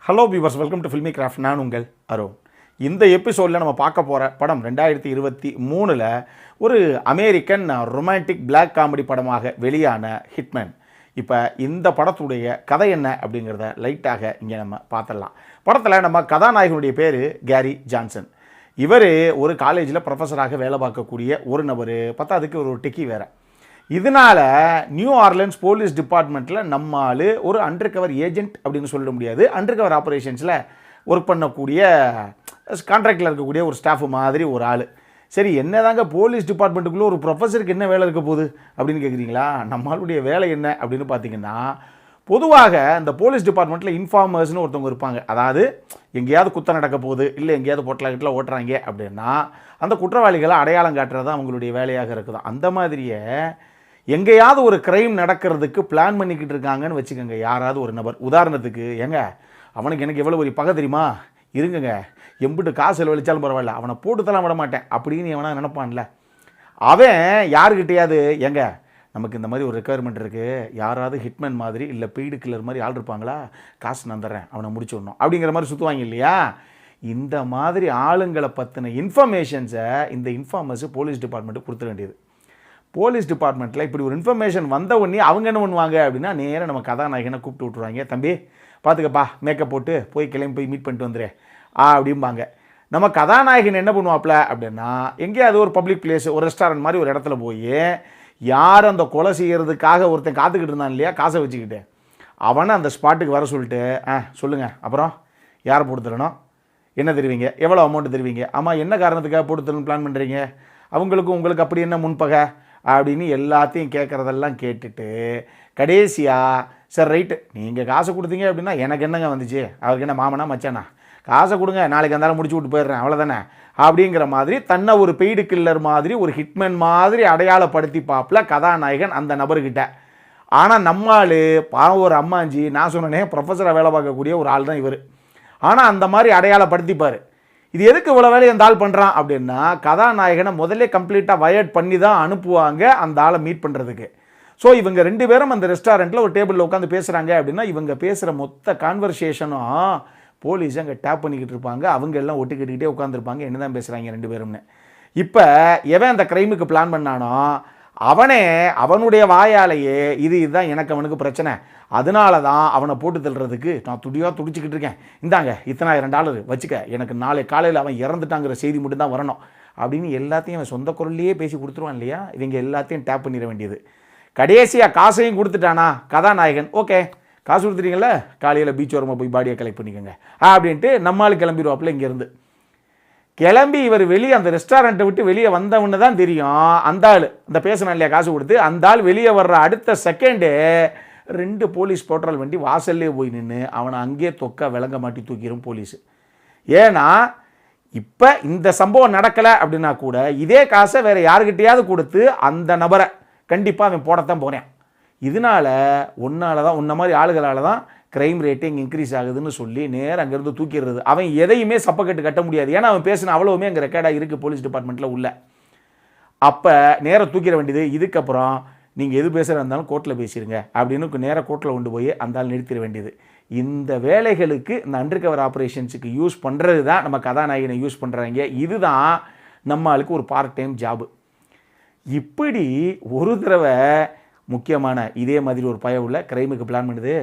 Hello viewers, welcome to filmi craft. நான் உங்கள் அருண். இந்த எபிசோடில் நம்ம பார்க்க போகிற படம் 2023 ஒரு அமெரிக்கன் ரொமான்டிக் பிளாக் காமெடி படமாக வெளியான ஹிட்மேன். இப்போ இந்த படத்துடைய கதை என்ன அப்படிங்கிறத லைட்டாக இங்கே நம்ம பார்த்துடலாம். படத்தில் நம்ம கதாநாயகனுடைய பேர் கேரி ஜான்சன். இவர் ஒரு காலேஜில் ப்ரொஃபஸராக வேலை பார்க்கக்கூடிய ஒரு நபர், அதுக்கு ஒரு டெக்கி வேறு. இதனால் நியூ ஆர்லின்ஸ் போலீஸ் டிபார்ட்மெண்ட்டில் நம்மால் ஒரு அண்டர் கவர் ஏஜென்ட் அப்படின்னு சொல்ல முடியாது, அண்டர் கவர் ஆப்ரேஷன்ஸில் ஒர்க் பண்ணக்கூடிய கான்ட்ராக்டில் இருக்கக்கூடிய ஒரு ஸ்டாஃப் மாதிரி ஒரு ஆள். சரி, என்னதாங்க போலீஸ் டிபார்ட்மெண்ட்டுக்குள்ளே ஒரு ப்ரொஃபஸருக்கு என்ன வேலை இருக்க போகுது அப்படின்னு கேட்குறீங்களா? நம்மளுடைய வேலை என்ன அப்படின்னு பார்த்தீங்கன்னா, பொதுவாக இந்த போலீஸ் டிபார்ட்மெண்ட்டில் இன்ஃபார்மர்ஸ்னு ஒருத்தவங்க இருப்பாங்க. அதாவது எங்கேயாவது குத்தம் நடக்க போகுது, இல்லை எங்கேயாவது பொட்டலாக்கிட்டில் ஓட்டுறாங்க அப்படின்னா அந்த குற்றவாளிகளை அடையாளம் காட்டுறது தான் அவங்களுடைய வேலையாக இருக்குது. அந்த மாதிரியே எங்கேயாவது ஒரு க்ரைம் நடக்கிறதுக்கு பிளான் பண்ணிக்கிட்டு இருக்காங்கன்னு வச்சுக்கோங்க யாராவது ஒரு நபர். உதாரணத்துக்கு, அவனுக்கு எனக்கு எவ்வளோ ஒரு பகை தெரியுமா, இருங்கங்க எம்பிட்டு காசு செலவழிச்சாலும் பரவாயில்ல, அவனை போட்டுத்தலாம் விட மாட்டேன் அப்படின்னு எவனா நினைப்பான்ல, அவன் யாருக்கிட்டையாவது நமக்கு இந்த மாதிரி ஒரு ரெக்குயர்மெண்ட் இருக்குது, யாராவது ஹிட்மேன் மாதிரி இல்லை பெய்டு கில்லர் மாதிரி ஆள் இருப்பாங்களா, காசு நான் தர்றேன் அவனை முடிச்சு விடணும் அப்படிங்கிற மாதிரி சுற்றுவாங்க இல்லையா? இந்த மாதிரி ஆளுங்களை பற்றின இன்ஃபர்மேஷன்ஸை இந்த இன்ஃபார்மர்ஸு போலீஸ் டிபார்ட்மெண்ட்டுக்கு கொடுத்துட வேண்டியது. போலீஸ் டிபார்ட்மெண்ட்டில் இப்படி ஒரு இன்ஃபர்மேஷன் வந்த உடனே அவங்க என்ன பண்ணுவாங்க அப்படின்னா, நேராக நம்ம கதாநாயகனை கூப்பிட்டு விட்ருவாங்க. தம்பி பார்த்துக்கப்பா, மேக்கப் போட்டு போய் கிளம்பி போய் மீட் பண்ணிட்டு வந்துடு அப்படிம்பாங்க. நம்ம கதாநாயகன் என்ன பண்ணுவாப்ல அப்படின்னா, எங்கேயாவது ஒரு பப்ளிக் பிளேஸ், ஒரு ரெஸ்டாரண்ட் மாதிரி ஒரு இடத்துல போய் யார் அந்த கொலை செய்கிறதுக்காக ஒருத்தன் காத்துக்கிட்டு இருந்தான் இல்லையா, காசை வச்சுக்கிட்டு, அவனை அந்த ஸ்பாட்டுக்கு வர சொல்லிட்டு, சொல்லுங்கள் அப்புறம் யாரை போட்டு தரணும், என்ன தருவீங்க, எவ்வளோ அமௌண்ட்டு தருவீங்க, ஆமாம் என்ன காரணத்துக்காக போட்டு தரணும்னு பிளான் பண்ணுறீங்க, அவங்களுக்கும் உங்களுக்கு அப்படி என்ன முன்பகை அப்படின்னு எல்லாத்தையும் கேட்குறதெல்லாம் கேட்டுட்டு கடைசியாக, சரி ரைட்டு நீங்கள் காசை கொடுத்தீங்க அப்படின்னா எனக்கு என்னங்க வந்துச்சு, அவருக்கு என்ன மாமனா மச்சானா, காசை கொடுங்க நாளைக்கு அந்தாலும் முடிச்சு விட்டு போயிடுறேன் அவ்வளோதானே அப்படிங்கிற மாதிரி தன்னை ஒரு பெய்டு கில்லர் மாதிரி ஒரு ஹிட்மேன் மாதிரி அடையாளப்படுத்தி பார்ப்பல கதாநாயகன் அந்த நபர்கிட்ட. ஆனால் நம்மால் பாவம் ஒரு அம்மாஞ்சி, நான் சொன்னேனே ப்ரொஃபஸராக வேலை பார்க்கக்கூடிய ஒரு ஆள் தான் இவர். ஆனால் அந்த மாதிரி அடையாளப்படுத்திப்பார். இது எதுக்கு இவ்வளோ வேலையை அந்த ஆள் பண்ணுறான் அப்படின்னா, கதாநாயகனை முதல்ல கம்ப்ளீட்டாக வயர்ட் பண்ணி தான் அனுப்புவாங்க அந்த ஆளை மீட் பண்ணுறதுக்கு. ஸோ இவங்க ரெண்டு பேரும் அந்த ரெஸ்டாரண்ட்டில் ஒரு டேபிளில் உட்காந்து பேசுகிறாங்க அப்படின்னா, இவங்க பேசுகிற மொத்த கான்வர்சேஷனும் போலீஸ் அங்கே டேப் பண்ணிக்கிட்டு இருப்பாங்க. அவங்க எல்லாம் ஒட்டுக்கிட்டே உட்காந்துருப்பாங்க, என்ன தான் பேசுகிறாங்க ரெண்டு பேரும்னு. இப்போ எவன் அந்த க்ரைமுக்கு பிளான் பண்ணானோ அவனே அவனுடைய வாயாலேயே இதுதான் எனக்கு அவனுக்கு பிரச்சனை, அதனால தான் அவனை போட்டு தள்ளுறதுக்கு நான் துடிச்சிக்கிட்டு இருக்கேன், இந்தாங்க $10,000 வச்சுக்க, எனக்கு நாளை காலையில் அவன் இறந்துட்டாங்கிற செய்தி மட்டும்தான் வரணும் அப்படின்னு எல்லாத்தையும் அவன் சொந்த குரல்லையே பேசி கொடுத்துருவான் இல்லையா? இவங்க எல்லாத்தையும் டேப் பண்ணிட வேண்டியது. கடைசியாக காசையும் கொடுத்துட்டானா கதாநாயகன், ஓகே காசு கொடுத்துட்டீங்கள, காலையில் பீச் ஓரமாக போய் பாடியை கலெக்ட் பண்ணிக்கோங்க அப்படின்ட்டு நம்மால் கிளம்பிடுவாப்பில். இங்கேருந்து கிளம்பி இவர் வெளியே அந்த ரெஸ்டாரண்ட்டை விட்டு வெளியே வந்தவன்னு தான் தெரியும் அந்த ஆள், இந்த பேசினா இல்லையா காசு கொடுத்து, அந்த ஆள் வெளியே வர்ற அடுத்த செகண்டு 2 போலீஸ் பெட்ரோல் வண்டி வாசல்லே போய் நின்று அவனை அங்கேயே விளங்க மாட்டி தூக்கிடும் போலீஸு. ஏன்னா இப்போ இந்த சம்பவம் நடக்கலை அப்படின்னா கூட இதே காசை வேறு யாருக்கிட்டையாவது கொடுத்து அந்த நபரை கண்டிப்பாக அவன் போடத்தான் போகிறேன். இதனால உன்ன மாதிரி ஆளுகளால் தான் க்ரைம் ரேட்டிங் இன்க்ரீஸ் ஆகுதுன்னு சொல்லி நேரம் அங்கேருந்து தூக்கிடுறது. அவன் எதையுமே சப்பக்கட்டு கட்ட முடியாது, ஏன்னா அவன் பேசின அவ்வளவுமே அங்கே ரெக்கார்டாக இருக்குது போலீஸ் டிபார்ட்மெண்ட்டில் உள்ள. அப்போ நேரம் தூக்கிட வேண்டியது. இதுக்கப்புறம் நீங்கள் எது பேசுகிறா இருந்தாலும் கோர்ட்டில் பேசிடுங்க அப்படின்னு நேராக கோர்ட்டில் கொண்டு போய் அந்த ஆள் நிறுத்திட வேண்டியது. இந்த வேலைகளுக்கு இந்த அண்டர் கவர் ஆப்ரேஷன்ஸுக்கு யூஸ் பண்ணுறது தான் நம்ம கதாநாயகனை யூஸ் பண்ணுறாங்க. இதுதான் நம்ம ஆளுக்கு ஒரு பார்ட் டைம் ஜாபு. இப்படி ஒரு தடவை முக்கியமான இதே மாதிரி ஒரு பயம் உள்ள க்ரைமுக்கு பிளான் பண்ணுது,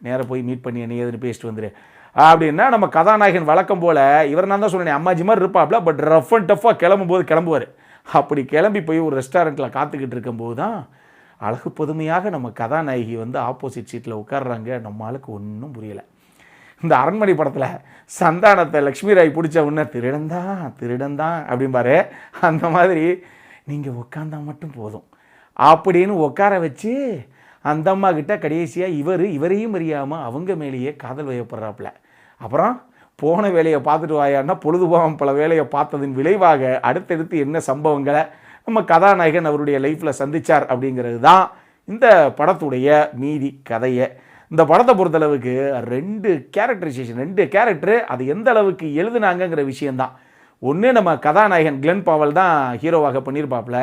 நேராக போய் மீட் பண்ணி என்ன ஏதுன்னு பேசிட்டு வந்துடு அப்படின்னா, நம்ம கதாநாயகன் வழக்கம் போல் இவர் நான் தான் சொன்னேன் அம்மாஜி மாதிரி இருப்பாப்ல, பட் ரஃப் அண்ட் டஃப்பாக கிளம்புவார். அப்படி கிளம்பி போய் ஒரு ரெஸ்டாரண்ட்டில் காத்துக்கிட்டு இருக்கும்போது தான் அழகு பொதுமையாக நம்ம கதாநாயகி ஆப்போசிட் சீட்டில் உட்காடுறாங்க. நம்ம ஆளுக்கு ஒன்றும் புரியலை. இந்த அரண்மனை படத்தில் சந்தானத்தை லக்ஷ்மி ராய் பிடிச்ச உடனே திருடன் தான் அப்படிம்பாரு, அந்த மாதிரி நீங்கள் உட்காந்தா மட்டும் போதும் அப்படின்னு உட்கார வச்சு அந்த அம்மா கிட்ட கடைசியாக இவரையும் அறியாமல் அவங்க மேலேயே காதல் வயப்படுறாப்புல. அப்புறம் போன வேலையை பார்த்துட்டு வாயான்னா பொழுதுபோகம் பல வேலையை பார்த்ததின் விளைவாக அடுத்தடுத்து என்ன சம்பவங்களை நம்ம கதாநாயகன் அவருடைய லைஃப்பில் சந்தித்தார் அப்படிங்கிறது தான் இந்த படத்துடைய மீதி கதையை. இந்த படத்தை பொறுத்தளவுக்கு 2 கேரக்டரைசேஷன், 2 கேரக்டரு அது எந்த அளவுக்கு எழுதுனாங்கங்கிற விஷயந்தான். ஒன்று நம்ம கதாநாயகன் கிளென் பாவல் தான் ஹீரோவாக பண்ணியிருப்பாப்புல,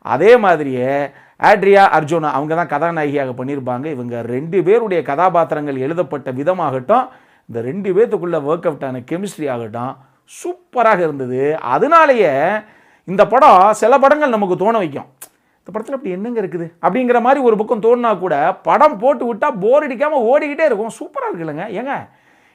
அதே மாதிரியே ஆட்ரியா அர்ஜோனா அவங்க தான் கதாநாயகியாக பண்ணியிருப்பாங்க. இவங்க 2 பேருடைய கதாபாத்திரங்கள் எழுதப்பட்ட விதமாகட்டும், இந்த 2 பேத்துக்குள்ளே ஒர்க் அவுட் ஆன கெமிஸ்ட்ரி ஆகட்டும் சூப்பராக இருந்தது. அதனாலேயே இந்த படம் சில படங்கள் நமக்கு தோண வைக்கும், இந்த படத்தில் அப்படி என்னங்க இருக்குது அப்படிங்கிற மாதிரி ஒரு பக்கம் தோணுனா கூட படம் போட்டு விட்டால் போர் அடிக்காமல் ஓடிக்கிட்டே இருக்கும். சூப்பராக இருக்குல்லங்க. ஏங்க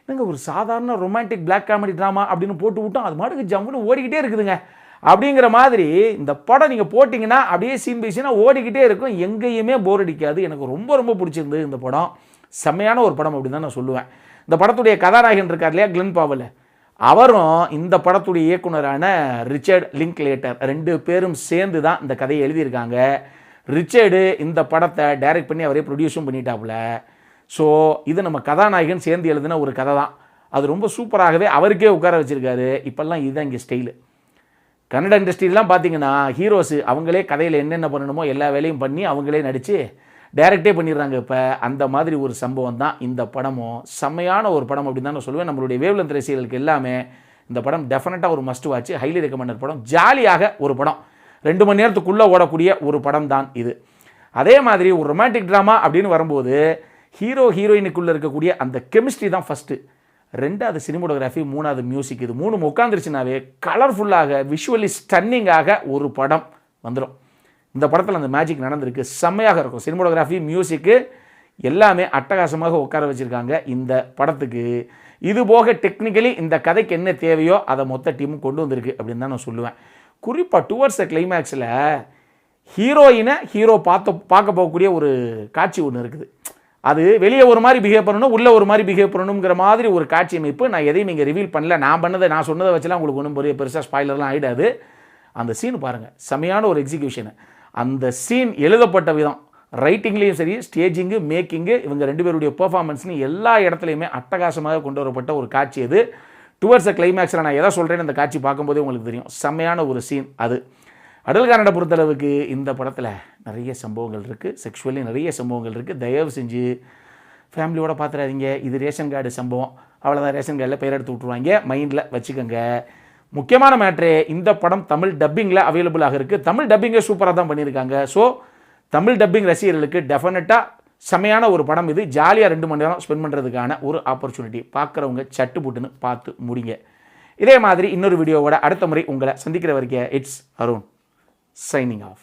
என்னங்க ஒரு சாதாரண ரொமான்டிக் பிளாக் காமெடி ட்ராமா அப்படின்னு போட்டு விட்டோம், அது மாட்டுக்கு ஜம்முன்னு ஓடிக்கிட்டே இருக்குதுங்க அப்படிங்கிற மாதிரி இந்த படம் நீங்கள் போட்டிங்கன்னா அப்படியே சீன் பை சீனாக ஓடிக்கிட்டே இருக்கும், எங்கேயுமே போர் அடிக்காது. எனக்கு ரொம்ப ரொம்ப பிடிச்சிருந்தது இந்த படம். செம்மையான ஒரு படம் அப்படின்னு தான் நான் சொல்லுவேன். இந்த படத்துடைய கதாநாயகன் இருக்கார் இல்லையா, கிளென் பாவல், அவரும் இந்த படத்துடைய இயக்குனரான ரிச்சர்ட் லிங்க்லேட்டர் 2 பேரும் சேர்ந்து தான் இந்த கதையை எழுதியிருக்காங்க. ரிச்சர்டு இந்த படத்தை டைரக்ட் பண்ணி அவரே ப்ரொடியூஸும் பண்ணிட்டாப்புல. ஸோ இது நம்ம கதாநாயகன் சேர்ந்து எழுதின ஒரு கதை தான். அது ரொம்ப சூப்பராகவே அவருக்கே உட்கார வச்சுருக்காரு. இப்போல்லாம் இதுதான் இங்கே ஸ்டைலு. கன்னட இண்டஸ்ட்ரியிலாம் பார்த்தீங்கன்னா ஹீரோஸு அவங்களே கதையில் என்னென்ன பண்ணணுமோ எல்லா வேலையும் பண்ணி அவங்களே நடித்து டைரக்டே பண்ணிடுறாங்க. இப்போ அந்த மாதிரி ஒரு சம்பவம் தான் இந்த படமும். செம்மையான ஒரு படம் அப்படின்னு தான் நான் சொல்லுவேன். நம்மளுடைய வேவ்லென்த் ரசிகர்களுக்கு எல்லாமே இந்த படம் டெஃபினட்டாக ஒரு மஸ்ட் வாட்ச், ஹைலி ரெக்கமெண்டட் படம். ஜாலியாக ஒரு படம், 2 மணி நேரத்துக்குள்ளே ஓடக்கூடிய ஒரு படம் தான் இது. அதே மாதிரி ஒரு ரொமான்டிக் ட்ராமா அப்படின்னு வரும்போது ஹீரோ ஹீரோயினுக்குள்ளே இருக்கக்கூடிய அந்த கெமிஸ்ட்ரி தான் ஃபஸ்ட்டு, 2வது சினிமோட்டோகிராஃபி, 3வது மியூசிக். இது 3 உட்காந்துருச்சுனாவே கலர்ஃபுல்லாக விஷுவலி ஸ்டன்னிங்காக ஒரு படம் வந்துடும். இந்த படத்தில் அந்த மேஜிக் நடந்திருக்கு, செம்மையாக இருக்கும். சினிமோட்டோகிராஃபி, மியூசிக்கு எல்லாமே அட்டகாசமாக உட்கார வச்சுருக்காங்க இந்த படத்துக்கு. இது போக டெக்னிக்கலி இந்த கதைக்கு என்ன தேவையோ அதை மொத்த டீமும் கொண்டு வந்திருக்கு அப்படின்னு தான் நான் சொல்லுவேன். குறிப்பாக டுவர்ட்ஸ் த கிளைமேக்ஸில் ஹீரோயினை ஹீரோ பார்க்க போகக்கூடிய ஒரு காட்சி ஒன்று இருக்குது. அது வெளியே ஒரு மாதிரி பிஹேவ் பண்ணணும், உள்ளே ஒரு மாதிரி பிஹேவ் பண்ணணுங்கிற மாதிரி ஒரு காட்சி அமைப்பு. நான் எதையும் இங்கே ரிவீல் பண்ணல, நான் சொன்னதை வச்சுலாம் உங்களுக்கு ஒன்றும் பெருசாக ஸ்பாய்லர்லாம் ஆகிடாது. அந்த சீன் பாருங்கள், செமையான ஒரு எக்ஸிக்யூஷனு. அந்த சீன் எழுதப்பட்ட விதம், ரைட்டிங்லேயும் சரி, ஸ்டேஜிங்கு, மேக்கிங்கு, இவங்க 2 பேருடைய பெர்ஃபார்மன்ஸ்னு எல்லா இடத்துலையுமே அட்டகாசமாக கொண்டு வரப்பட்ட ஒரு காட்சி அது. டுவர்ட்ஸ் த கிளைமேக்ஸில் நான் எதை சொல்கிறேன்னு அந்த காட்சி பார்க்கும்போதே உங்களுக்கு தெரியும், செம்மையான ஒரு சீன் அது. அடல் கானடை பொறுத்தளவுக்கு இந்த படத்தில் நிறைய சம்பவங்கள் இருக்குது, செக்ஷுவலி நிறைய சம்பவங்கள் இருக்குது. தயவு செஞ்சு ஃபேமிலியோட பார்த்துறாதீங்க. இது ரேஷன் கார்டு சம்பவம், அவ்வளோதான். ரேஷன் கார்டில் பெயர் எடுத்து விட்ருவாங்க, மைண்டில் வச்சுக்கோங்க. முக்கியமான மேட்ரு, இந்த படம் தமிழ் டப்பிங்கில் அவைலபிளாக இருக்குது. தமிழ் டப்பிங்கே சூப்பராக தான் பண்ணியிருக்காங்க. ஸோ தமிழ் டப்பிங் ரசிகர்களுக்கு டெஃபினட்டாக செமையான ஒரு படம் இது. ஜாலியாக 2 மணி நேரம் ஸ்பெண்ட் பண்ணுறதுக்கான ஒரு ஆப்பர்ச்சுனிட்டி. பார்க்குறவங்க சட்டு புட்டுன்னு பார்த்து முடிங்க. இதே மாதிரி இன்னொரு வீடியோவோட அடுத்த முறை உங்களை சந்திக்கிற வரைக்கும் இட்ஸ் அருண் signing off.